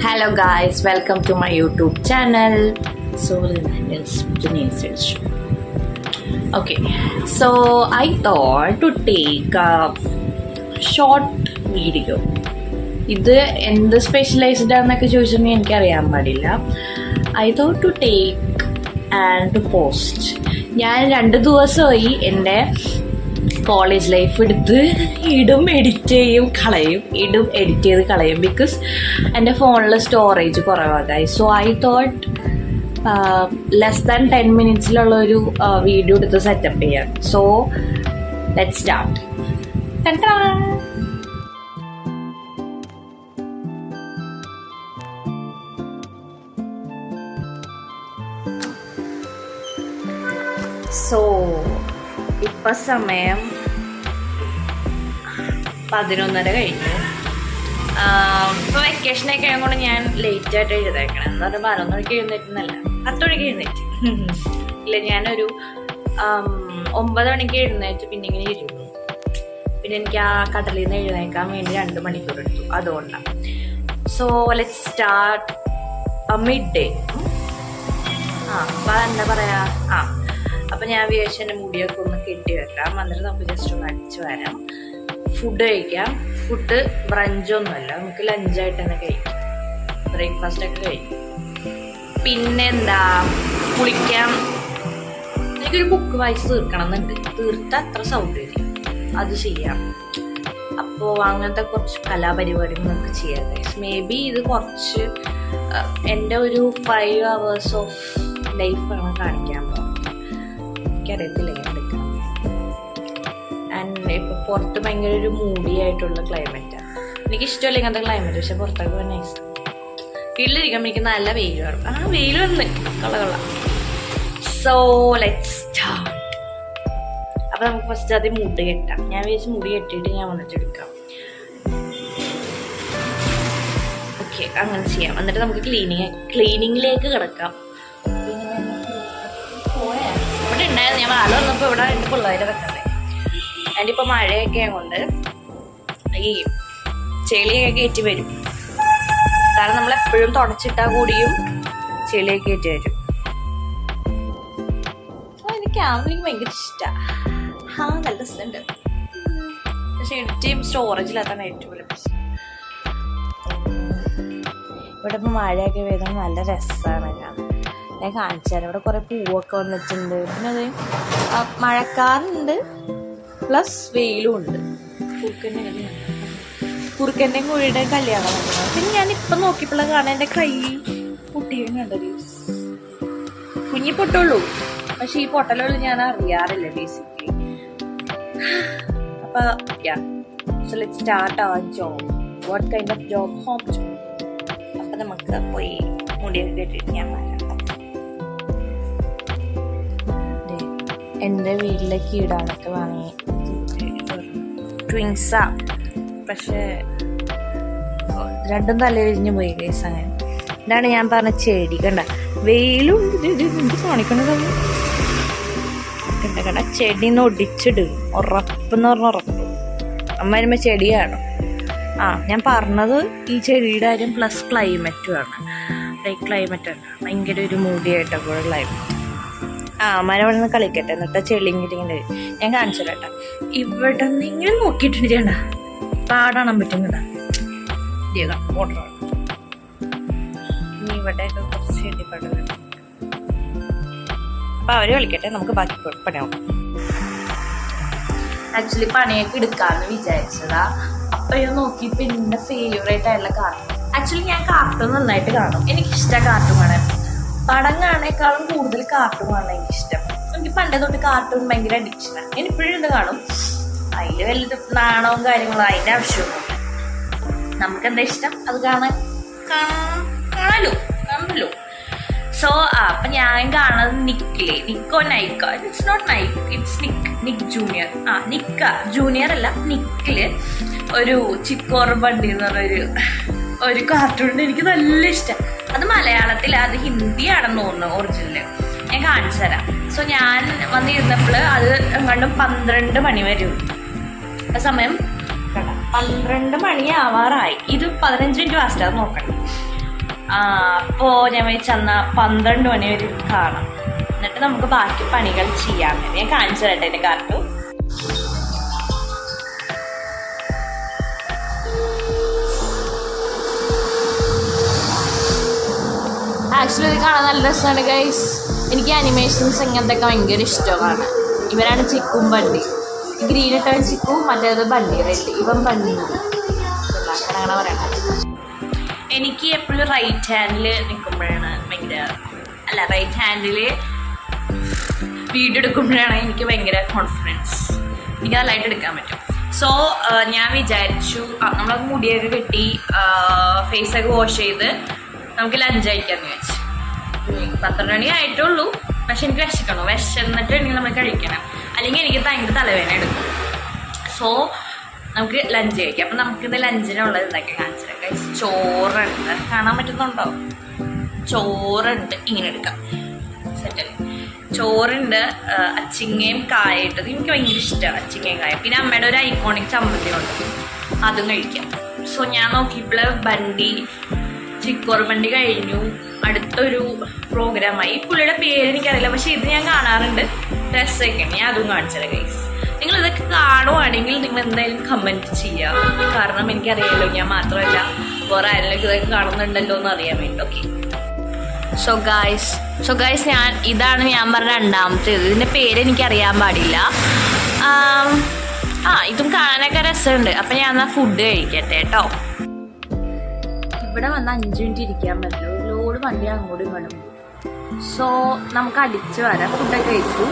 Hello guys, welcome to my YouTube channel. So let's okay. So I thought to take a short video. ഇത് എന്ത് specialised ആണെന്നൊക്കെ ചോദിച്ചൊന്നും എനിക്കറിയാൻ പാടില്ല. I thought to take and to post. ഞാൻ 2 ദിവസമായി എൻ്റെ കോളേജ് ലൈഫ് എടുത്ത് എഡിറ്റ് ചെയ്ത് കളയും ബിക്കോസ് എൻ്റെ ഫോണിൽ സ്റ്റോറേജ് കുറവായി. So I thought less than 10 മിനിറ്റ്സിലുള്ള ഒരു വീഡിയോ എടുത്ത് സെറ്റപ്പ് ചെയ്യാം. So let's start. സോ ഇപ്പം സമയം 11:30 കഴിഞ്ഞു. ഇപ്പോൾ വെക്കേഷനൊക്കെ ആയതുകൊണ്ട് ഞാൻ ലേറ്റായിട്ട് എഴുതേക്കണം. എന്താ പറയുക 11 മണിക്ക് എഴുന്നേറ്റുന്നല്ല, 10 മണിക്ക് എഴുന്നേറ്റ് ഇല്ല, ഞാനൊരു 9 മണിക്ക് എഴുന്നേറ്റ് പിന്നെ ഇങ്ങനെ ഇരുന്നു. പിന്നെ എനിക്ക് ആ കടലിൽ നിന്ന് എഴുന്നേക്കാൻ വേണ്ടി 2 മണിക്കൂർ എടുത്തു. അതുകൊണ്ടാണ്. So let's start mid day. അപ്പം എന്താ പറയുക, അപ്പം ഞാൻ വിചാരിച്ചു എൻ്റെ മുടിയൊക്കെ ഒന്ന് കെട്ടി വെക്കാം, എന്നിട്ട് നമുക്ക് ജസ്റ്റ് ഒന്ന് അടിച്ച് വരാം, ഫുഡ് കഴിക്കാം. ഫുഡ് ബ്രഞ്ചൊന്നുമല്ല, നമുക്ക് ലഞ്ചായിട്ട് തന്നെ കഴിക്കാം, ബ്രേക്ക്ഫാസ്റ്റൊക്കെ കഴിക്കും. പിന്നെന്താ, കുളിക്കാം. എനിക്കൊരു ബുക്ക് വായിച്ച് തീർക്കണം എന്നുണ്ട്, തീർത്ത അത്ര സൗകര്യം അത് ചെയ്യാം. അപ്പോൾ അങ്ങനത്തെ കുറച്ച് കലാപരിപാടികൾ നമുക്ക് ചെയ്യാം. മേ ബി ഇത് കുറച്ച് എൻ്റെ ഒരു 5 hours ഓഫ് ലൈഫാണ് കാണിക്കാൻ പോകുന്നത്. എനിക്കറിയത്തില്ല ഞാൻ എടുക്കാം. ആൻഡ് ഇപ്പോൾ പുറത്ത് ഭയങ്കര ഒരു മൂഡി ആയിട്ടുള്ള ക്ലൈമറ്റാണ്. എനിക്കിഷ്ടമല്ല ഇങ്ങനത്തെ ക്ലൈമറ്റ്, പക്ഷെ പുറത്തൊക്കെ പോകാൻ ഇഷ്ടം. വീട്ടിലിരിക്കുമ്പോൾ എനിക്ക് നല്ല വെയിൽ വരും. വെയിൽ വന്ന് കള. So let's start. അപ്പം നമുക്ക് ഫസ്റ്റ് ആദ്യം മുടി കെട്ടാം. ഞാൻ വിചാരിച്ച് മുടി കെട്ടിയിട്ട് ഞാൻ വന്നിട്ട് എടുക്കാം. ഓക്കെ, അങ്ങനെ ചെയ്യാം. എന്നിട്ട് നമുക്ക് ക്ലീനിങ്ങിലേക്ക് കിടക്കാം. ഇവിടെ ഉണ്ടായിരുന്നു, ഞാൻ വാള വന്നപ്പോൾ ഇവിടെ എൻ്റെ പിള്ളേരെ വെക്കണ്ടേ. എൻ്റെ ഇപ്പോൾ മഴയൊക്കെ കൊണ്ട് ഈ ചെളിയൊക്കെ കയറ്റി വരും. കാരണം നമ്മളെപ്പോഴും തുടച്ചിട്ടാൽ കൂടിയും ചെളിയൊക്കെ കയറ്റി വരും. എനിക്ക് ഭയങ്കര ഇഷ്ടമാണ്. നല്ല രസമുണ്ട്. പക്ഷെ എഡിറ്റ് ചെയ്യുമ്പോൾ സ്റ്റോറേജിലാത്താണ് ഏറ്റവും വലിയ പ്രശ്നം. ഇവിടെ ഇപ്പോൾ മഴയൊക്കെ പെയ്താൽ നല്ല രസമാണ്. ഞാൻ കാണിച്ചു തരാം. ഇവിടെ കുറേ പൂവൊക്കെ വന്നിട്ടുണ്ട്. പിന്നെ അത് മഴക്കാറുണ്ട്, പ്ലസ് വെയിലും ഉണ്ട്. കുറുക്കൻ്റെ കുഴിയുടെ കല്യാണം. പിന്നെ ഞാനിപ്പം നോക്കിയപ്പോഴാണ് കാണാൻ എൻ്റെ കൈ പൊട്ടിയും കണ്ടത്. കുഞ്ഞി പൊട്ടുള്ളൂ, പക്ഷെ ഈ പൊട്ടലുള്ളൂ ഞാൻ അറിയാറില്ല ബേസിക്കലി. അപ്പോൾ so let's start our job. What kind of job? Home job. അപ്പം നമുക്ക് പോയി മുടിയൊക്കെ കെട്ടിയിട്ട് ഞാൻ വരാം. എൻ്റെ വീട്ടിലെ കീടാനൊക്കെ വാങ്ങി ട്വിൻസാ, പക്ഷേ 2 തലവിരിഞ്ഞ് പോയി കേസ്. അങ്ങനെ ഇതാണ് ഞാൻ പറഞ്ഞ ചെടി. കണ്ട വെയിലും കാണിക്കണത് കണ്ട ചെടിന്ന് ഒടിച്ചിടും. ഉറപ്പെന്ന് പറഞ്ഞ ഉറപ്പ്. അമ്മ വരുമ്പോൾ ചെടിയാണ്. ഞാൻ പറഞ്ഞത് ഈ ചെടിയുടെ കാര്യം പ്ലസ് ക്ലൈമറ്റുമാണ്. ക്ലൈമറ്റാണ് ഭയങ്കര ഒരു മൂടിയായിട്ടൊക്കെ ക്ലൈമറ്റ്. മരം ഇവിടെ നിന്ന് കളിക്കട്ടെ, എന്നിട്ട് ചെളിങ്ങിലിങ്ങനെ ഞാൻ കാണിച്ചു തരാം. ഇവിടെ നിന്ന് ഇങ്ങനെ നോക്കിയിട്ടുണ്ട് ചേട്ടാ, പാടാൻ പറ്റുന്നതാ. ഓർഡറാണ്. ഇനി ഇവിടെയൊക്കെ കുറച്ച് ചെടിപ്പാടുകൾ. അപ്പം അവർ കളിക്കട്ടെ, നമുക്ക് ബാക്കി പണിയാവും. ആക്ച്വലി പണിയൊക്കെ എടുക്കാമെന്ന് വിചാരിച്ചതാ. അപ്പം ഇത് നോക്കിയപ്പോൾ എൻ്റെ ഫേവറേറ്റ് ആയിട്ടുള്ള കാർട്ടൂൺ. ആക്ച്വലി ഞാൻ കാർട്ടൂൺ നന്നായിട്ട് കാണും. എനിക്കിഷ്ടമാണ് കാർട്ടൂൺ കാണാൻ. പടം കാണേക്കാളും കൂടുതൽ കാർട്ടൂൺ കാണാൻ എനിക്കിഷ്ടം. എനിക്ക് പണ്ടേ തൊട്ട് കാർട്ടൂൺ ഭയങ്കര അഡിക്ഷനാണ്. ഞാൻ ഇപ്പോഴും ഇത് കാണും. അതിൽ വലുത് നാണവും കാര്യങ്ങളും അതിൻ്റെ ആവശ്യമൊന്നുമില്ല. നമുക്കെന്താ ഇഷ്ടം അത് കാണാലോ. സോ അപ്പം ഞാൻ കാണുന്നത് നിക്കോ നൈക്കോ. It's not Nike, it's Nick junior. നിക്ക ജൂനിയർ അല്ല, നിക്കില് ഒരു ചിക്കോർ ബണ്ടി എന്ന് പറഞ്ഞൊരു കാർട്ടൂൺ എനിക്ക് നല്ല ഇഷ്ടം. അത് മലയാളത്തിൽ, അത് ഹിന്ദിയാണെന്ന് തോന്നുന്നു ഒറിജിനല്. ഞാൻ കാണിച്ചു തരാം. സോ ഞാൻ വന്നിരുന്നപ്പോൾ അത് എങ്ങാണ്ടും 12 മണി വരും. ആ സമയം 12 മണി ആവാറായി. ഇത് 15 മിനിറ്റ് ഫാസ്റ്റ്, അത് നോക്കണം. അപ്പോൾ ഞാൻ വെച്ചെന്ന 12 മണി വരെ കാണാം, എന്നിട്ട് നമുക്ക് ബാക്കി പണികൾ ചെയ്യാം. ഞാൻ കാണിച്ചു തരട്ടെ എൻ്റെ കാർട്ടൂൺ. ആക്ച്വലി ഇത് കാണാൻ നല്ല രസമാണ് ഗൈസ്. എനിക്ക് ആനിമേഷൻസ് ഇങ്ങനത്തെ ഒക്കെ ഭയങ്കര ഇഷ്ടമാണ്. ഇവരാണ് ചിക്കും ബണ്ടി. ഗ്രീൻ ഇട്ടാണ് ചിക്കു, മറ്റേത് ബണ്ടി റെഡ്. ഇവൻ ബണ്ടി അങ്ങനെ പറയണത്. എനിക്ക് എപ്പോഴും റൈറ്റ് ഹാൻഡിൽ നിൽക്കുമ്പോഴാണ് റൈറ്റ് ഹാൻഡിൽ വീഡിയോ എടുക്കുമ്പോഴാണ് എനിക്ക് ഭയങ്കര കോൺഫിഡൻസ്. എനിക്ക് നല്ലതായിട്ട് എടുക്കാൻ പറ്റും. സോ ഞാൻ വിചാരിച്ചു നമ്മളത് മുടിയൊക്കെ കെട്ടി ഫേസൊക്കെ വാഷ് ചെയ്ത് നമുക്ക് ലഞ്ച് കഴിക്കാമെന്ന് വെച്ചു. 12 മണി ആയിട്ടുള്ളൂ. പക്ഷെ എനിക്ക് വിശക്കണം. വിശന്നിട്ടുണ്ടെങ്കിൽ നമ്മൾ കഴിക്കണം, അല്ലെങ്കിൽ എനിക്ക് ഭയങ്കര തലവേദന എടുക്കും. സോ നമുക്ക് ലഞ്ച് കഴിക്കാം. അപ്പം നമുക്കിത് ലഞ്ചിനുള്ളത് ഇതൊക്കെ കാണിച്ചിട്ട് ചോറുണ്ട്. കാണാൻ പറ്റുന്നുണ്ടോ? ചോറുണ്ട്. ഇങ്ങനെ എടുക്കാം. സെറ്റല്ലേ? ചോറുണ്ട്. അച്ചിങ്ങയും കായ ഇട്ടത് എനിക്ക് ഭയങ്കര ഇഷ്ടമാണ്, അച്ചിങ്ങയും കായ. പിന്നെ അമ്മയുടെ ഒരു ഐക്കോണിക് ചമ്മന്തിയുണ്ട്, അതും കഴിക്കാം. സോ ഞാൻ നോക്കിയപ്പോൾ ബണ്ടി ചിക്കോർ ബണ്ടി കഴിഞ്ഞു. അടുത്തൊരു പ്രോഗ്രാമായി. പുള്ളിയുടെ പേര് എനിക്കറിയില്ല, പക്ഷെ ഇത് ഞാൻ കാണാറുണ്ട്. രസമൊക്കെയാണ്. ഞാൻ അതും കാണിച്ചത് ഗൈസ്. നിങ്ങൾ ഇതൊക്കെ കാണുവാണെങ്കിൽ നിങ്ങൾ എന്തായാലും കമൻറ്റ് ചെയ്യുക. കാരണം എനിക്കറിയാമല്ലോ, ഞാൻ മാത്രമല്ല വേറെ ആരെങ്കിലും ഇതൊക്കെ കാണുന്നുണ്ടല്ലോ എന്ന് അറിയാൻ വേണ്ടി. ഓക്കെ, സോ ഗൈസ് ഇതാണ് ഞാൻ പറഞ്ഞ രണ്ടാമത്തേത്. ഇതിൻ്റെ പേര് എനിക്കറിയാൻ പാടില്ല. ഇതും കാണാനൊക്കെ രസമുണ്ട്. അപ്പം ഞാൻ എന്നാൽ ഫുഡ് കഴിക്കട്ടെ കേട്ടോ. ഇവിടെ വന്ന് 5 മിനിറ്റ് ഇരിക്കാൻ പറ്റുള്ളൂ. ലോഡ് വണ്ടി അങ്ങോട്ടും ഇങ്ങോട്ടും. സോ നമുക്ക് അടിച്ചു വരാം. ഫുഡൊക്കെ കഴിച്ചു.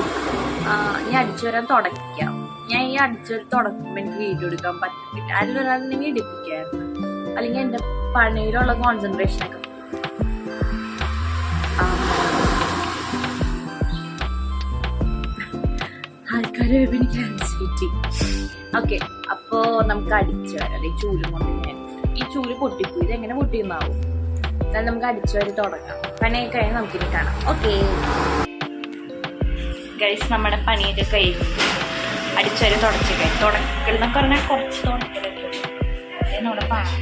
ഞാൻ അടിച്ചു വരാൻ തുടയ്ക്കാം. ഞാൻ ഈ അടിച്ചു വരെ തുടക്കുമ്പോൾ എനിക്ക് വീഡിയോ എടുക്കാൻ പറ്റില്ല. അതിൽ ഒരാളുണ്ടെങ്കിൽ ഇടിപ്പിക്കായിരുന്നു, അല്ലെങ്കിൽ എൻ്റെ പണിയിലുള്ള കോൺസെൻട്രേഷനൊക്കെ. ആൾക്കാർ എനിക്ക് ആൻസൈറ്റി. ഓക്കെ, അപ്പോൾ നമുക്ക് അടിച്ചു വരാം. ഈ ചൂലും കൊണ്ട് ഈ ചൂല് പൊട്ടിപ്പോയി. ഇതെങ്ങനെ പൊട്ടിയെന്നാവും. എന്നാലും നമുക്ക് അടിച്ചു വരെ തുടങ്ങാം. പണിയൊക്കെ കഴിഞ്ഞ് നമുക്കിനി കാണാം. ഓക്കെ ഗൈസ്, നമ്മുടെ പണിയൊക്കെ കഴിഞ്ഞു. അടിച്ചു വരെ തുടച്ച് കഴിഞ്ഞു. തുടക്കൽ എന്നൊക്കെ പറഞ്ഞാൽ കുറച്ച് തുടക്കലൊക്കെ നമ്മുടെ പണി.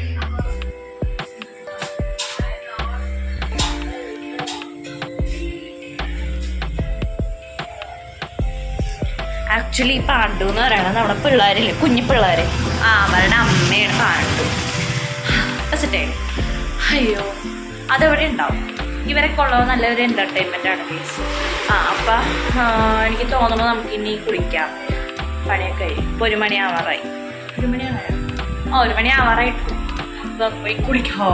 ആക്ച്വലി പാണ്ഡു എന്ന് പറയുന്നത് നമ്മുടെ പിള്ളേരില്ലേ, കുഞ്ഞു പിള്ളേർ, അവരുടെ അമ്മയാണ് പാണ്ഡു. അയ്യോ, അതെവിടെ ഉണ്ടാവും. ഇവരൊക്കെ ഉള്ളത് നല്ലൊരു എൻ്റർടൈൻമെൻ്റ് ആണ് പ്ലീസ്. അപ്പം എനിക്ക് തോന്നുമ്പോൾ നമുക്കിനി കുളിക്കാം. പണിയൊക്കെ കഴിയും. ഇപ്പോൾ 1 മണി ആവാറായി. 1 മണി ആവാറായി. 1 മണി ആവാറായിട്ട് പോയി കുളിക്കോ.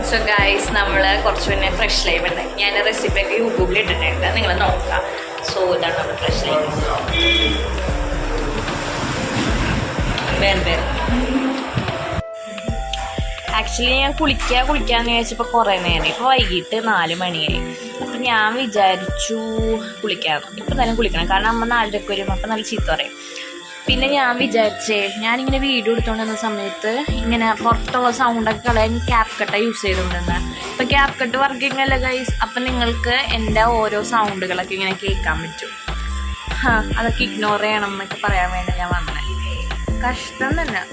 സോ ഗൈസ്, നമ്മൾ കുറച്ച് മുന്നേ ഫ്രഷ് ലൈവ് ഉണ്ടായി. ഞാൻ റെസിപ്പിയൊക്കെ യൂട്യൂബിൽ ഇട്ടിട്ടുണ്ട്, നിങ്ങൾ നോക്കാം. സോ ഇതാണ് നമ്മുടെ ഫ്രഷ് ലൈവ്. വേറെ ആക്ച്വലി ഞാൻ കുളിക്കാന്ന് വിചാരിച്ചപ്പോൾ കുറേ നേരം. ഇപ്പോൾ വൈകിട്ട് 4 മണിയായി. അപ്പം ഞാൻ വിചാരിച്ചു കുളിക്കാമെന്ന്. ഇപ്പം തന്നെ കുളിക്കണം, കാരണം അമ്മ 4:00 വരും. അപ്പം നല്ല ചീത്ത പറയും. പിന്നെ ഞാൻ വിചാരിച്ചേ, ഞാനിങ്ങനെ വീഡിയോ എടുത്തുകൊണ്ടിരുന്ന സമയത്ത് ഇങ്ങനെ പുറത്തുള്ള സൗണ്ടൊക്കെ കളയാൻ ക്യാപ് കട്ട യൂസ് ചെയ്തുകൊണ്ടിരുന്നത്. ഇപ്പം ക്യാപ് കട്ട് വർക്കിംഗ് അല്ല ഗൈസ്. അപ്പം നിങ്ങൾക്ക് എൻ്റെ ഓരോ സൗണ്ടുകളൊക്കെ ഇങ്ങനെ കേൾക്കാൻ പറ്റും. അതൊക്കെ ഇഗ്നോർ ചെയ്യണം എന്നൊക്കെ പറയാൻ വേണ്ടി ഞാൻ വന്നത്. കഷ്ടം തന്നെ.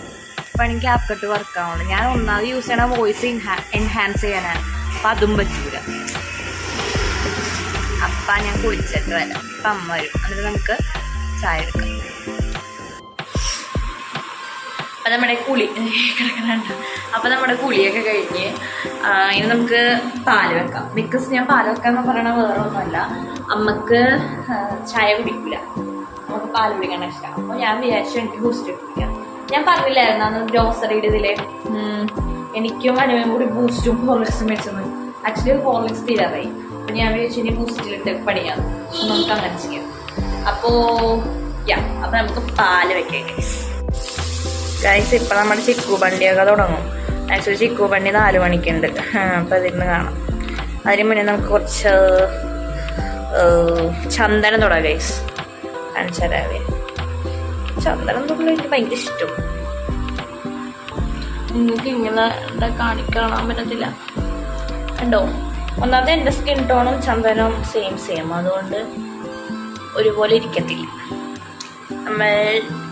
അപ്പം എനിക്ക് ക്യാപ് കട്ട് വർക്കാവുള്ളൂ. ഞാൻ ഒന്നാമത് യൂസ് ചെയ്യണ വോയിസ് എൻഹാൻസ് ചെയ്യാനാണ്. അപ്പം അതും പറ്റൂല. അപ്പം ഞാൻ കുളിച്ചിട്ട് വരാം. അപ്പം അമ്മ വരും, എന്നിട്ട് നമുക്ക് ചായ എടുക്കാം. അപ്പം നമ്മുടെ കിടക്കുന്നുണ്ട്. അപ്പം നമ്മുടെ കുളിയൊക്കെ കഴിഞ്ഞ് ഇനി നമുക്ക് പാല് വെക്കാം. ബിക്കോസ് ഞാൻ പാല് വെക്കാന്ന് പറയണ വേറെ ഒന്നുമല്ല, അമ്മക്ക് ചായ കുടിക്കില്ല, നമുക്ക് പാല് കുടിക്കാൻ ഇഷ്ടമാണ്. അപ്പോൾ ഞാൻ വിചാരിച്ചു എനിക്ക് ബൂസ്റ്റ് കുടിക്കാം. ഞാൻ പറഞ്ഞില്ലായിരുന്നു അന്ന് ഗ്രോസറിയുടെ ഇതിലെ എനിക്കും അനുവും കൂടി ബൂസ്റ്റും ഹോർലിക്സും വെച്ചത്. ആക്ച്വലി ഹോർലിക്സ് തീരാറായി. അപ്പം ഞാൻ വിചാരിച്ചു ഇനി ബൂസ്റ്റിലിട്ട് പണിയാം. നമുക്ക് അങ്ങനെ ചെയ്യാം. അപ്പോൾ അപ്പം നമുക്ക് പാല് വെക്കാം ഗൈസ്. ഇപ്പം നമ്മുടെ ചിക്കു ബണ്ടിയൊക്കെ തുടങ്ങും. ആക്ച്വലി ചിക്കു ബണ്ടി 4 മണിക്കുണ്ട്. അപ്പം അതിരുന്ന് കാണാം. അതിന് മുന്നേ നമുക്ക് കുറച്ച് ചന്ദനം തൊടാം ഗൈസ്. കാണിച്ചാലേ ചന്ദനം തൊടുന്നത് എനിക്ക് ഭയങ്കര ഇഷ്ടം. നിങ്ങൾക്ക് ഇങ്ങനെ കാണാൻ പറ്റത്തില്ല കണ്ടോ. ഒന്നാമത് എൻ്റെ സ്കിൻ ടോണും ചന്ദനവും സെയിം, അതുകൊണ്ട് ഒരുപോലെ ഇരിക്കത്തില്ല. നമ്മൾ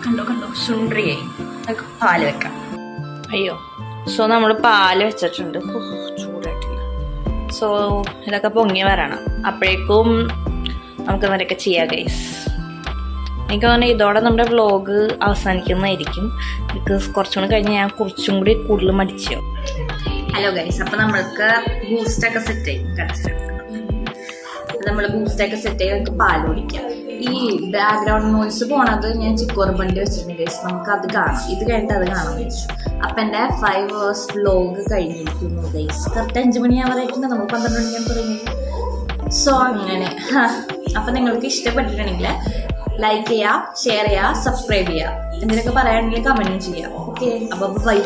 കണ്ടോ സുണ്ട്രിയായി. നമുക്ക് പാല് വെക്കാം. അയ്യോ, സോ നമ്മൾ പാല് വെച്ചിട്ടുണ്ട്. ചൂടായിട്ടില്ല. സോ ഇതൊക്കെ പൊങ്ങി വരണം. അപ്പോഴേക്കും നമുക്ക് ഇവരൊക്കെ ചെയ്യാം ഗൈസ്. എനിക്ക് തോന്നുന്നു ഇതോടെ നമ്മുടെ വ്ലോഗ് അവസാനിക്കുന്നതായിരിക്കും. ബിക്കോസ് കുറച്ചും കൂടി കഴിഞ്ഞ് ഞാൻ കുറച്ചും കൂടി കൂടുതൽ മടിച്ചു. ഹലോ ഗൈസ്, അപ്പം നമ്മൾക്ക് ബൂസ്റ്റൊക്കെ സെറ്റ് ആയി നമ്മൾ ബൂസ്റ്റൊക്കെ സെറ്റ് ചെയ്ത് നമുക്ക് പാൽ കുടിക്കാം. ഈ ബാക്ക്ഗ്രൗണ്ട് നോയ്സ് പോണത് ഞാൻ ചിക്കോർ ബണ്ടി വെച്ചിട്ടുണ്ട് ഗൈസ്. നമുക്ക് അത് കാണാം. ഇത് കഴിഞ്ഞിട്ട് അത് കാണാമെന്ന് വെച്ചു. അപ്പം എൻ്റെ 5 hours വ്ലോഗ് കഴിഞ്ഞിരിക്കുന്നു ഗൈസ്. കറക്റ്റ് 5 മണിയാവാറായിട്ടുണ്ട്. നമ്മൾ 12 മണിയാണ് തുടങ്ങിയത്. സോ അങ്ങനെ അപ്പം നിങ്ങൾക്ക് ഇഷ്ടപ്പെട്ടിട്ടുണ്ടെങ്കിൽ ലൈക്ക് ചെയ്യുക, ഷെയർ ചെയ്യുക, സബ്സ്ക്രൈബ് ചെയ്യുക. എന്തെങ്കിലുമൊക്കെ പറയാനുണ്ടെങ്കിൽ കമൻറ്റും ചെയ്യുക. ഓക്കെ, അപ്പോൾ ബൈ.